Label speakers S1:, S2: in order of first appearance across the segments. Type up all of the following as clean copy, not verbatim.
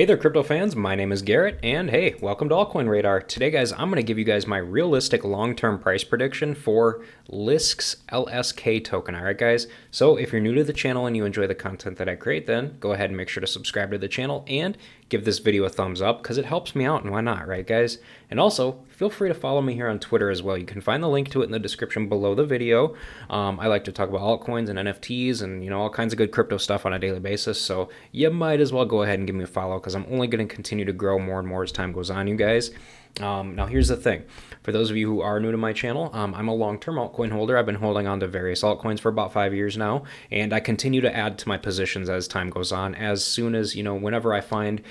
S1: Hey there, crypto fans. My name is Garrett, and hey, welcome to Altcoin Radar. Today, guys, I'm going to give you guys my realistic long-term price prediction for LSK's LSK token. All right, guys. So if you're new to the channel and you enjoy the content that I create, then go ahead and make sure to subscribe to the channel and give this video a thumbs up because it helps me out, and why not, right, guys? And also, feel free to follow me here on Twitter as well. You can find the link to it in the description below the video. I like to talk about altcoins and NFTs and all kinds of good crypto stuff on a daily basis. So you might as well go ahead and give me a follow because I'm only going to continue to grow more and more as time goes on, you guys. Now here's the thing. For those of you who are new to my channel, I'm a long-term altcoin holder. I've been holding on to various altcoins for about 5 years now, and I continue to add to my positions as time goes on. As soon as whenever I find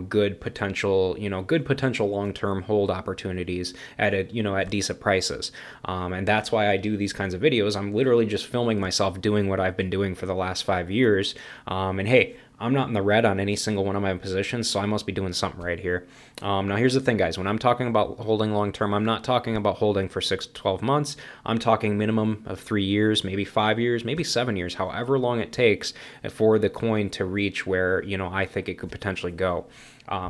S1: good potential long-term hold opportunities at decent prices, and that's why I do these kinds of videos. I'm literally just filming myself doing what I've been doing for the last 5 years, and hey, I'm not in the red on any single one of my positions, so I must be doing something right here. Now, here's the thing, guys. When I'm talking about holding long-term, I'm not talking about holding for 6 to 12 months. I'm talking minimum of 3 years, maybe 5 years, maybe 7 years, however long it takes for the coin to reach where, I think it could potentially go.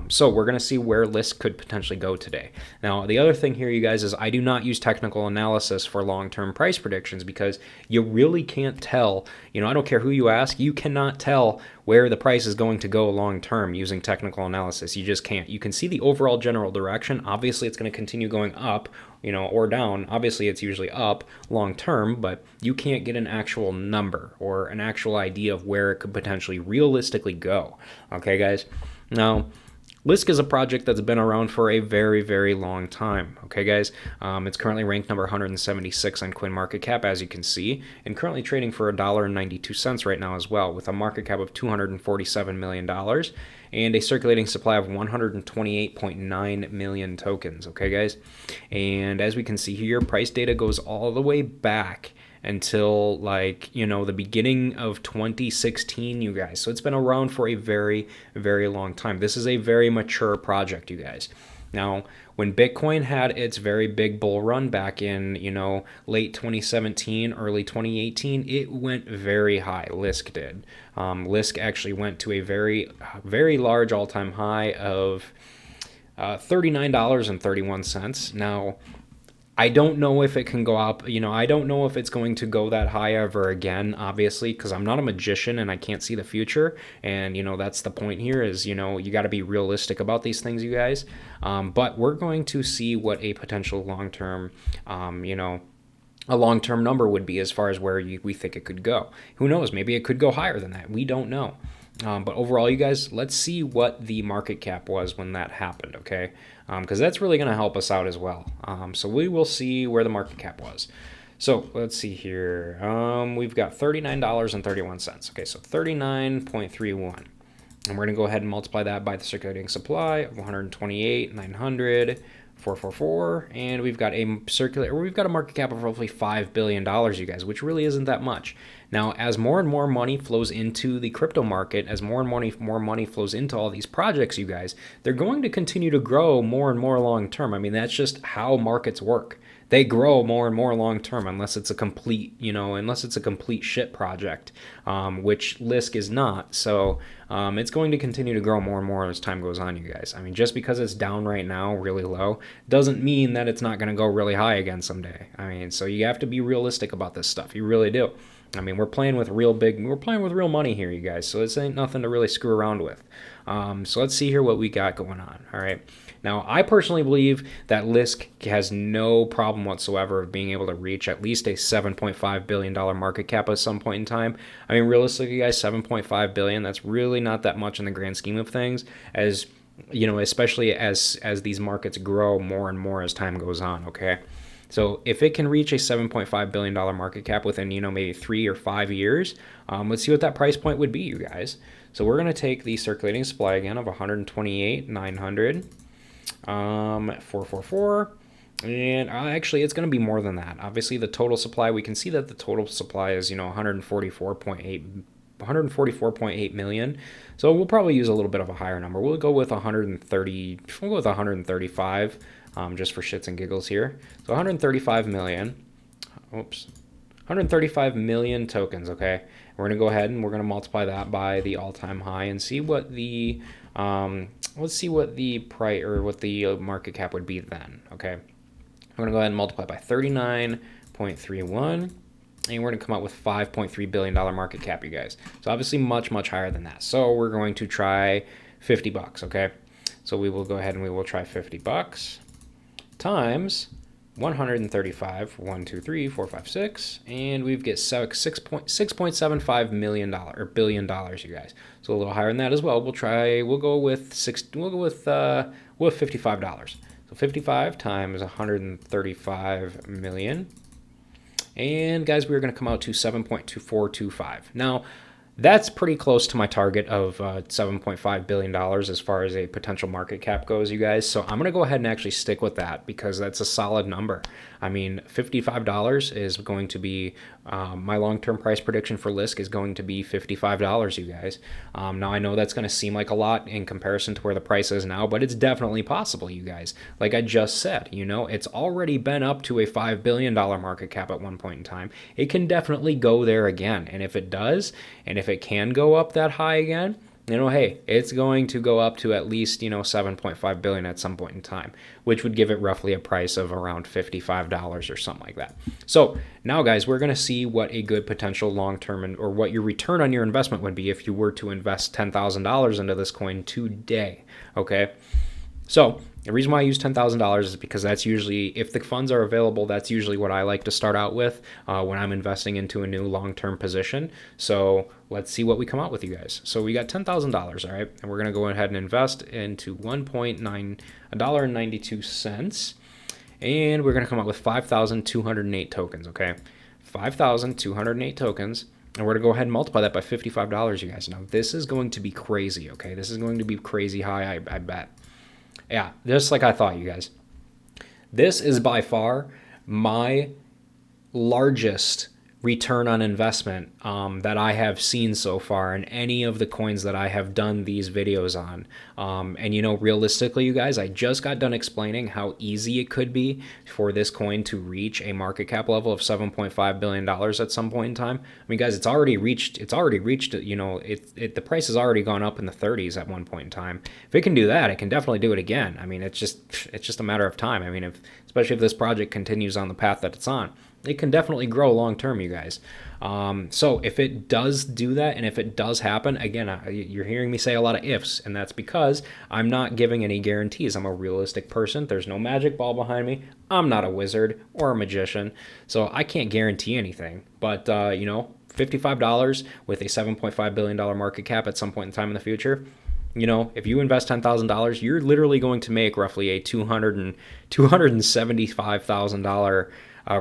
S1: So we're going to see where LSK could potentially go today. Now, the other thing here, you guys, is I do not use technical analysis for long-term price predictions because you really can't tell. I don't care who you ask, you cannot tell where the price is going to go long-term using technical analysis. You just can't. You can see the overall general direction. Obviously, it's going to continue going up, or down. Obviously, it's usually up long-term, but you can't get an actual number or an actual idea of where it could potentially realistically go. Okay, guys? Now, LSK is a project that's been around for a very, very long time. Okay, guys? It's currently ranked number 176 on CoinMarketCap, as you can see, and currently trading for $1.92 right now as well, with a market cap of $247 million and a circulating supply of 128.9 million tokens. Okay, guys? And as we can see here, price data goes all the way back until the beginning of 2016, you guys. So it's been around for a very, very long time. This is a very mature project, you guys. Now, when Bitcoin had its very big bull run back in, late 2017, early 2018, it went very high. LSK did. LSK actually went to a very, very large all-time high of $39.31. Now, I don't know if it can go up. I don't know if it's going to go that high ever again, obviously, because I'm not a magician and I can't see the future. And, that's the point here is, you got to be realistic about these things, you guys. But we're going to see what a potential long-term, a long-term number would be as far as where we think it could go. Who knows? Maybe it could go higher than that. We don't know. But overall, you guys, let's see what the market cap was when that happened, okay? Because that's really going to help us out as well. So we will see where the market cap was. So let's see here. We've got $39.31. Okay, so 39.31. And we're going to go ahead and multiply that by the circulating supply of 128,900. 444, and we've got a market cap of roughly $5 billion, you guys, which really isn't that much. Now, as more and more money flows into the crypto market, as more money flows into all these projects, you guys, they're going to continue to grow more and more long term. I mean, that's just how markets work. They grow more and more long term, unless it's a complete, shit project, which LSK is not. So it's going to continue to grow more and more as time goes on, you guys. I mean, just because it's down right now, really low, doesn't mean that it's not going to go really high again someday. I mean, so you have to be realistic about this stuff. You really do. I mean, we're playing with real money here, you guys. So this ain't nothing to really screw around with. So let's see here what we got going on. All right. Now, I personally believe that LSK has no problem whatsoever of being able to reach at least a $7.5 billion market cap at some point in time. I mean, realistically, guys, $7.5 billion, that's really not that much in the grand scheme of things, as especially as these markets grow more and more as time goes on, okay? So if it can reach a $7.5 billion market cap within, maybe 3 or 5 years, let's see what that price point would be, you guys. So we're going to take the circulating supply again of 128,900, 444, and actually it's going to be more than that. Obviously, the total supply, we can see that the total supply is, 144.8 million. So we'll probably use a little bit of a higher number. We'll go with 130. We'll go with 135. Just for shits and giggles here. So 135 million. Oops. 135 million tokens, okay? We're going to go ahead and we're going to multiply that by the all-time high and see what the Let's see what the price or what the market cap would be then. Okay, I'm gonna go ahead and multiply by 39.31. And we're going to come out with $5.3 billion market cap, you guys. So obviously much, much higher than that. So we're going to try 50 bucks, okay? So we will go ahead and we will try 50 bucks times 135, 1, 2, 3, 4, 5, 6, and we've get $6.75 million or billion dollars, you guys. So a little higher than that as well. We'll go with $55. So 55 times 135 million. And guys, we're going to come out to 7.2425. Now, that's pretty close to my target of $7.5 billion as far as a potential market cap goes, you guys. So I'm going to go ahead and actually stick with that because that's a solid number. I mean, $55 is going to be, my long-term price prediction for LSK is going to be $55, you guys. Now, I know that's going to seem like a lot in comparison to where the price is now, but it's definitely possible, you guys. Like I just said, you know, it's already been up to a $5 billion market cap at one point in time. It can definitely go there again. And if it does, and if it can go up that high again, you know, hey, it's going to go up to at least, you know, 7.5 billion at some point in time, which would give it roughly a price of around $55 or something like that. So now, guys, we're going to see what a good potential long-term or what your return on your investment would be if you were to invest $10,000 into this coin today. Okay. So the reason why I use $10,000 is because that's usually, if the funds are available, that's usually what I like to start out with when I'm investing into a new long-term position. So let's see what we come out with, you guys. So we got $10,000, all right? And we're going to go ahead and invest into $1.92. And we're going to come out with 5,208 tokens, okay? 5,208 tokens. And we're going to go ahead and multiply that by $55, you guys. Now, this is going to be crazy, okay? This is going to be crazy high, I bet. Yeah, just like I thought, you guys. This is by far my largest return on investment that I have seen so far in any of the coins that I have done these videos on. And, you know, realistically, you guys, I just got done explaining how easy it could be for this coin to reach a market cap level of $7.5 billion at some point in time. I mean, guys, it's already reached, you know, the price has already gone up in the 30s at one point in time. If it can do that, it can definitely do it again. I mean, it's just a matter of time. I mean, especially if this project continues on the path that it's on, it can definitely grow long term, you guys. So if it does do that, and if it does happen, again, you're hearing me say a lot of ifs, and that's because I'm not giving any guarantees. I'm a realistic person. There's no magic ball behind me. I'm not a wizard or a magician, so I can't guarantee anything. But, you know, $55 with a $7.5 billion market cap at some point in time in the future, you know, if you invest $10,000, you're literally going to make roughly a $275,000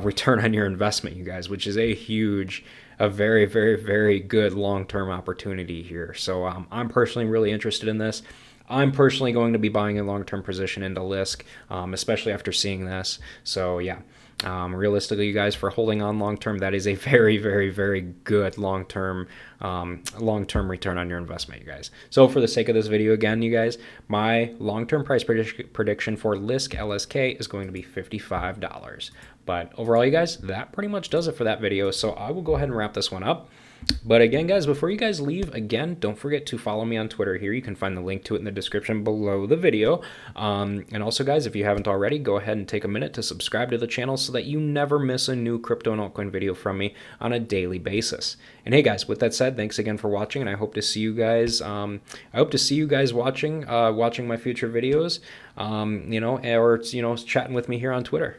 S1: return on your investment, you guys, which is a very, very, very good long-term opportunity here. So I'm personally really interested in this. I'm personally going to be buying a long-term position into LSK, especially after seeing this. So yeah, realistically, you guys, for holding on long-term, that is a very, very, very good long-term return on your investment, you guys. So for the sake of this video, again, you guys, my long-term price prediction for LSK LSK is going to be $55. But overall, you guys, that pretty much does it for that video. So I will go ahead and wrap this one up. But again, guys, before you guys leave, again, don't forget to follow me on Twitter here. You can find the link to it in the description below the video. And also, guys, if you haven't already, go ahead and take a minute to subscribe to the channel so that you never miss a new crypto and altcoin video from me on a daily basis. And hey, guys, with that said, thanks again for watching, and I hope to see you guys. Watching my future videos. You know, or chatting with me here on Twitter.